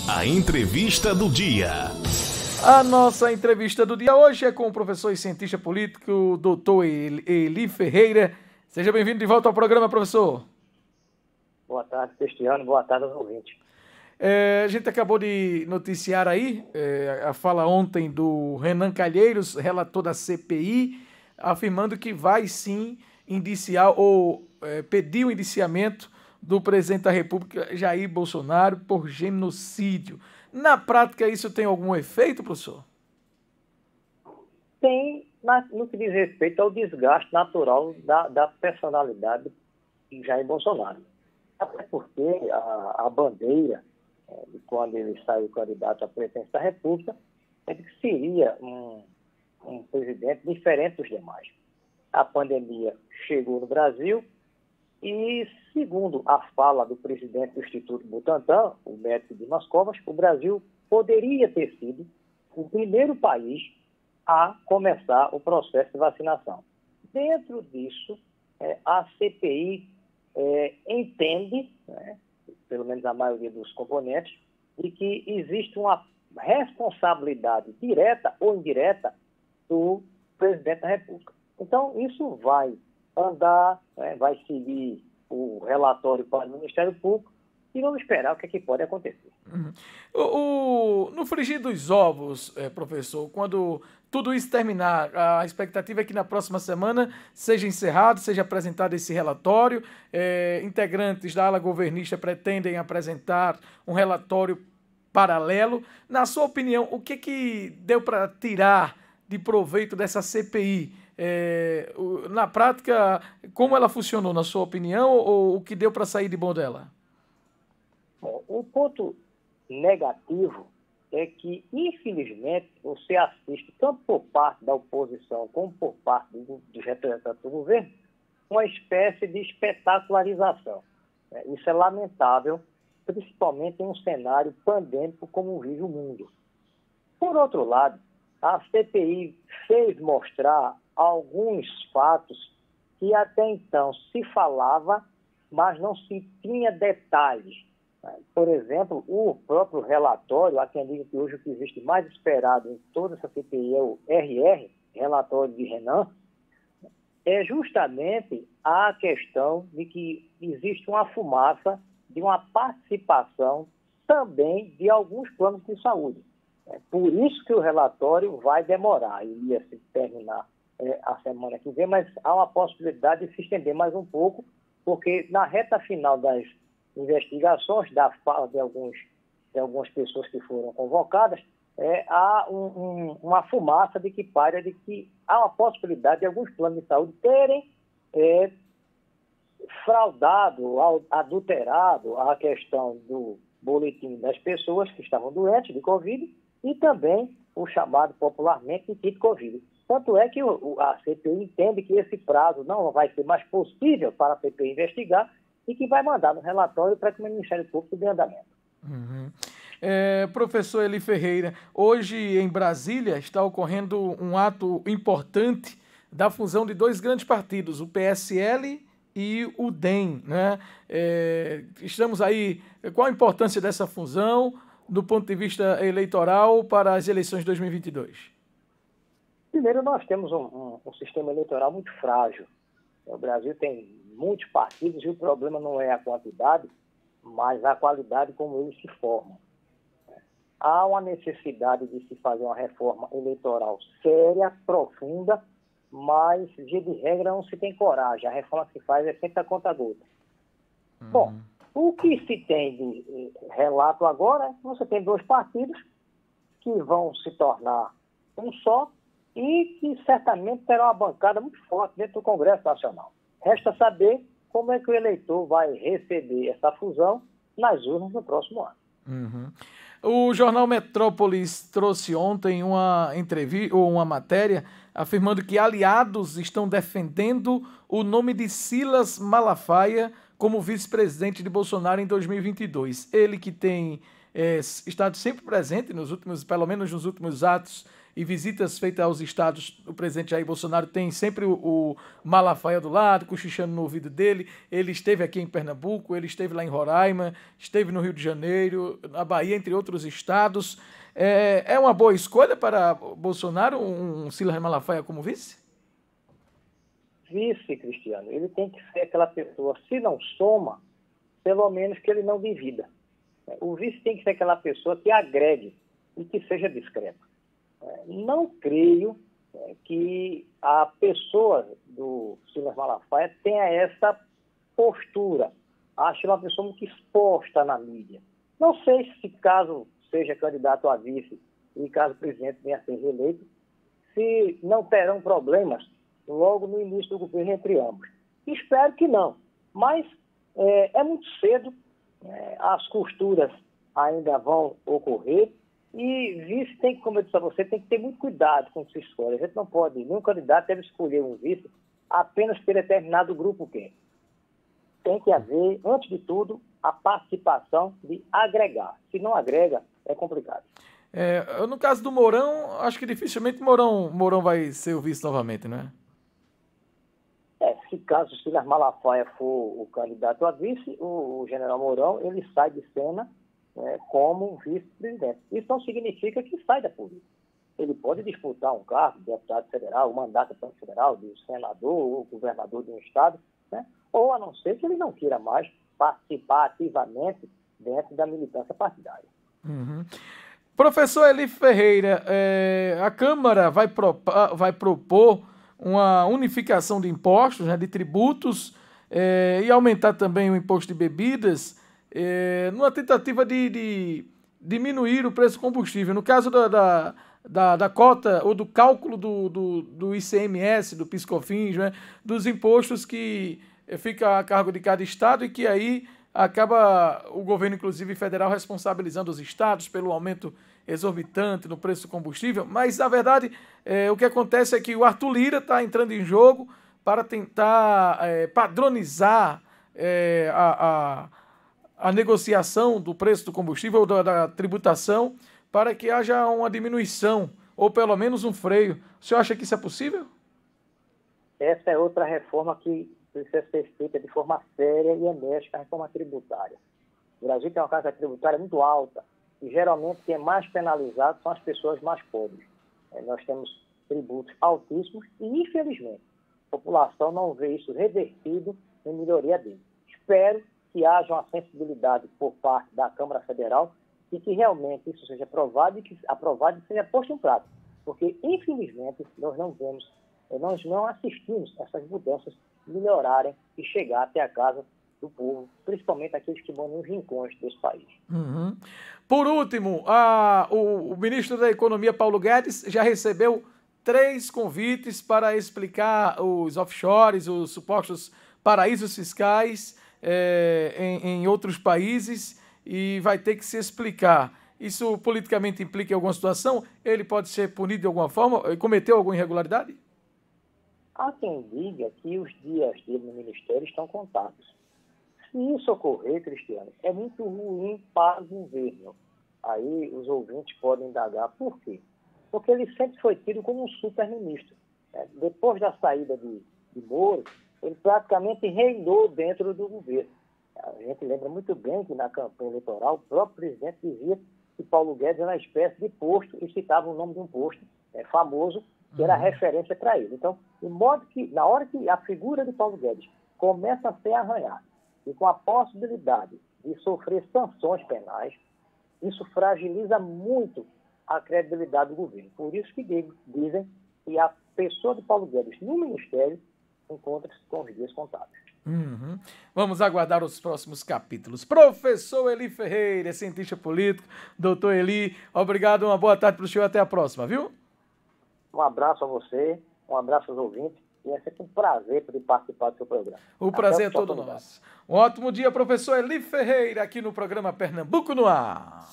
A entrevista do dia. A nossa entrevista do dia hoje é com o professor e cientista político, doutor Eli Ferreira. Seja bem-vindo de volta ao programa, professor. Boa tarde, Cristiano. Boa tarde aos ouvintes. A gente acabou de noticiar aí a fala ontem do Renan Calheiros, relator da CPI, afirmando que vai sim indiciar ou pedir o indiciamento do presidente da República, Jair Bolsonaro, por genocídio. Na prática, isso tem algum efeito, professor? Tem, no que diz respeito ao desgaste natural da personalidade de Jair Bolsonaro. Até porque a bandeira, de quando ele saiu candidato à presidência da República, é de que seria um presidente diferente dos demais. A pandemia chegou no Brasil e, segundo a fala do presidente do Instituto Butantan, o médico Dimas Covas, o Brasil poderia ter sido o primeiro país a começar o processo de vacinação. Dentro disso, a CPI entende, pelo menos a maioria dos componentes, de que existe uma responsabilidade direta ou indireta do presidente da República. Então, isso vai andar, vai seguir o relatório para o Ministério Público e vamos esperar o que é que pode acontecer. No frigir dos ovos, professor, quando tudo isso terminar, a expectativa é que na próxima semana seja encerrado, seja apresentado esse relatório. Integrantes da ala governista pretendem apresentar um relatório paralelo. Na sua opinião, o que deu para tirar de proveito dessa CPI? Na prática, como ela funcionou, na sua opinião, ou o que deu para sair de bom dela? Bom, o ponto negativo é que, infelizmente, você assiste, tanto por parte da oposição como por parte dos representantes do governo, uma espécie de espetacularização. Isso é lamentável, principalmente em um cenário pandêmico como vive o mundo. Por outro lado, a CPI fez mostrar alguns fatos que até então se falava, mas não se tinha detalhes. Por exemplo, o próprio relatório, há quem diga que hoje o que existe mais esperado em toda essa CPI é o RR, relatório de Renan, é justamente a questão de que existe uma fumaça de uma participação também de alguns planos de saúde. Por isso que o relatório vai demorar, ele ia se terminar a semana que vem, mas há uma possibilidade de se estender mais um pouco, porque na reta final das investigações, da fala de algumas pessoas que foram convocadas, há uma fumaça de que paira de que há uma possibilidade de alguns planos de saúde terem fraudado, adulterado a questão do boletim das pessoas que estavam doentes de Covid e também o chamado popularmente de kit Covid. Tanto é que a CPI entende que esse prazo não vai ser mais possível para a CPI investigar e que vai mandar no relatório para que o Ministério Público dê andamento. Professor Eli Ferreira, hoje em Brasília está ocorrendo um ato importante da fusão de dois grandes partidos, o PSL e o DEM, né? Estamos aí, qual a importância dessa fusão do ponto de vista eleitoral para as eleições de 2022? Primeiro, nós temos um sistema eleitoral muito frágil. O Brasil tem muitos partidos e o problema não é a quantidade, mas a qualidade como eles se formam. Há uma necessidade de se fazer uma reforma eleitoral séria, profunda, mas, via de regra, não se tem coragem. A reforma que se faz é sempre a conta-gota. Bom, o que se tem de relato agora é que você tem dois partidos que vão se tornar um só e que certamente terão uma bancada muito forte dentro do Congresso Nacional. Resta saber como é que o eleitor vai receber essa fusão nas urnas no próximo ano. O jornal Metrópolis trouxe ontem uma entrevista ou uma matéria afirmando que aliados estão defendendo o nome de Silas Malafaia como vice-presidente de Bolsonaro em 2022. Ele que tem estado sempre presente pelo menos nos últimos atos e visitas feitas aos estados, o presidente Jair Bolsonaro tem sempre o Malafaia do lado, cochichando no ouvido dele. Ele esteve aqui em Pernambuco, ele esteve lá em Roraima, esteve no Rio de Janeiro, na Bahia, entre outros estados. É uma boa escolha para Bolsonaro um Silas Malafaia como vice? Vice, Cristiano, ele tem que ser aquela pessoa, se não soma, pelo menos que ele não divida. O vice tem que ser aquela pessoa que agregue e que seja discreto. Não creio que a pessoa do Silas Malafaia tenha essa postura. Acho uma pessoa muito exposta na mídia. Não sei se caso seja candidato a vice e caso o presidente venha a ser reeleito, se não terão problemas logo no início do governo entre ambos. Espero que não, mas é muito cedo, as costuras ainda vão ocorrer e vice tem que, como eu disse a você, tem que ter muito cuidado com o que se escolhe. A gente não pode, nenhum candidato deve escolher um vice apenas por determinado grupo quer. Tem que haver, antes de tudo, a participação de agregar. Se não agrega, é complicado. No caso do Mourão, acho que dificilmente Mourão vai ser o vice novamente, não é? Se caso o Silas Malafaia for o candidato a vice, o general Mourão, ele sai de cena como vice-presidente. Isso não significa que sai da política. Ele pode disputar um cargo de deputado federal, um mandato federal, de senador ou governador de um estado, ou a não ser que ele não queira mais participar ativamente dentro da militância partidária. Uhum. Professor Eli Ferreira, a Câmara vai propor uma unificação de impostos, de tributos, e aumentar também o imposto de bebidas, numa tentativa de diminuir o preço do combustível. No caso da cota ou do cálculo do ICMS, do PIS/COFINS, dos impostos que fica a cargo de cada estado e que aí acaba o governo, inclusive federal, responsabilizando os estados pelo aumento exorbitante no preço do combustível, mas, na verdade, o que acontece é que o Arthur Lira está entrando em jogo para tentar padronizar a negociação do preço do combustível ou da tributação para que haja uma diminuição ou, pelo menos, um freio. O senhor acha que isso é possível? Essa é outra reforma que precisa ser feita de forma séria e enérgica, a reforma tributária. O Brasil tem uma carga tributária muito alta, e geralmente quem é mais penalizado são as pessoas mais pobres. Nós temos tributos altíssimos e, infelizmente, a população não vê isso revertido em melhoria dele. Espero que haja uma sensibilidade por parte da Câmara Federal e que realmente isso seja aprovado e seja posto em prática. Porque, infelizmente, nós não assistimos essas mudanças melhorarem e chegar até a casa do povo, principalmente aqueles que moram nos rincões desse país. Uhum. Por último, o ministro da Economia, Paulo Guedes, já recebeu 3 convites para explicar os offshores, os supostos paraísos fiscais em outros países e vai ter que se explicar. Isso politicamente implica em alguma situação? Ele pode ser punido de alguma forma? Cometeu alguma irregularidade? Há quem diga que os dias dele no Ministério estão contados. Se isso ocorrer, Cristiano, é muito ruim para o governo. Aí os ouvintes podem indagar por quê? Porque ele sempre foi tido como um super-ministro. Depois da saída de Moro, ele praticamente reinou dentro do governo. A gente lembra muito bem que na campanha eleitoral o próprio presidente dizia que Paulo Guedes era uma espécie de posto e citava o nome de um posto famoso que era referência para ele. Então, de modo que, na hora que a figura de Paulo Guedes começa a ser arranhada e com a possibilidade de sofrer sanções penais, isso fragiliza muito a credibilidade do governo. Por isso que dizem que a pessoa de Paulo Guedes no Ministério encontra-se com os dias contados. Uhum. Vamos aguardar os próximos capítulos. Professor Eli Ferreira, cientista político, doutor Eli, obrigado, uma boa tarde para o senhor, até a próxima, viu? Um abraço a você, um abraço aos ouvintes, e é sempre um prazer poder participar do seu programa. O prazer é todo nosso. Um ótimo dia, professor Eli Ferreira, aqui no programa Pernambuco no Ar.